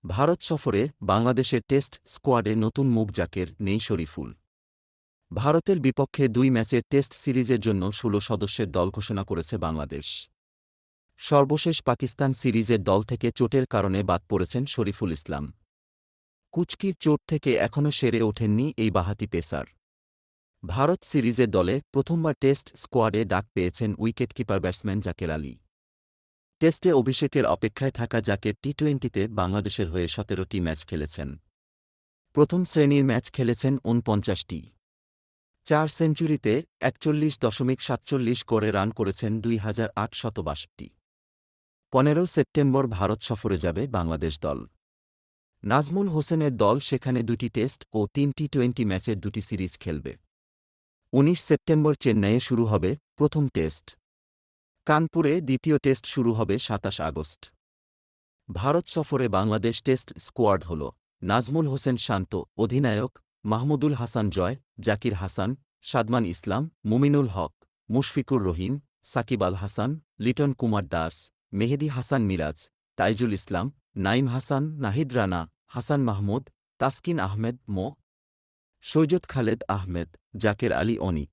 ভারত সফরে বাংলাদেশের টেস্ট স্কোয়াডে নতুন মুখ জাকের নেই শরীফুল। ভারতের বিপক্ষে ২ ম্যাচের টেস্ট সিরিজের জন্য ১৬ সদস্যের দল ঘোষণা করেছে বাংলাদেশ। সর্বশেষ পাকিস্তান সিরিজের দল থেকে চোটের কারণে বাদ পড়েছেন শরীফুল ইসলাম। কুঁচকির চোট থেকে এখনও সেরে ওঠেননি এই বাঁহাতি পেসার। ভারত সিরিজের দলে প্রথমবার টেস্ট স্কোয়াডে ডাক পেয়েছেন উইকেটকিপার ব্যাটসম্যান জাকের আলী। টেস্টে অভিষেকের অপেক্ষায় থাকা জাকের টি-২০তে বাংলাদেশের হয়ে ১৭টি ম্যাচ খেলেছেন। প্রথম শ্রেণীর ম্যাচ খেলেছেন ৪৯টি। ৪ সেঞ্চুরিতে ৪১.৪৭ করে রান করেছেন ২,৮৬২। ১৫ সেপ্টেম্বর ভারত সফরে যাবে বাংলাদেশ দল। নাজমুল হোসেনের দল সেখানে ২টি টেস্ট ও ৩ টি-২০ ম্যাচের ২টি সিরিজ খেলবে। ১৯ সেপ্টেম্বর চেন্নাইয়ে শুরু হবে প্রথম টেস্ট। কানপুরে দ্বিতীয় টেস্ট শুরু হবে ২৭ আগস্ট। ভারত সফরে বাংলাদেশ টেস্ট স্কোয়াড হল: নাজমুল হোসেন শান্ত অধিনায়ক, মাহমুদুল হাসান জয়, জাকির হাসান, সাদমান ইসলাম, মুমিনুল হক, মুশফিকুর রহিম, সাকিব আল হাসান, লিটন কুমার দাস, মেহেদী হাসান মিরাজ, তাইজুল ইসলাম, নাইম হাসান, নাহিদ রানা, হাসান মাহমুদ, তাসকিন আহমেদ, মো. সৈয়দ খালেদ আহমেদ, জাকের আলী অনিক।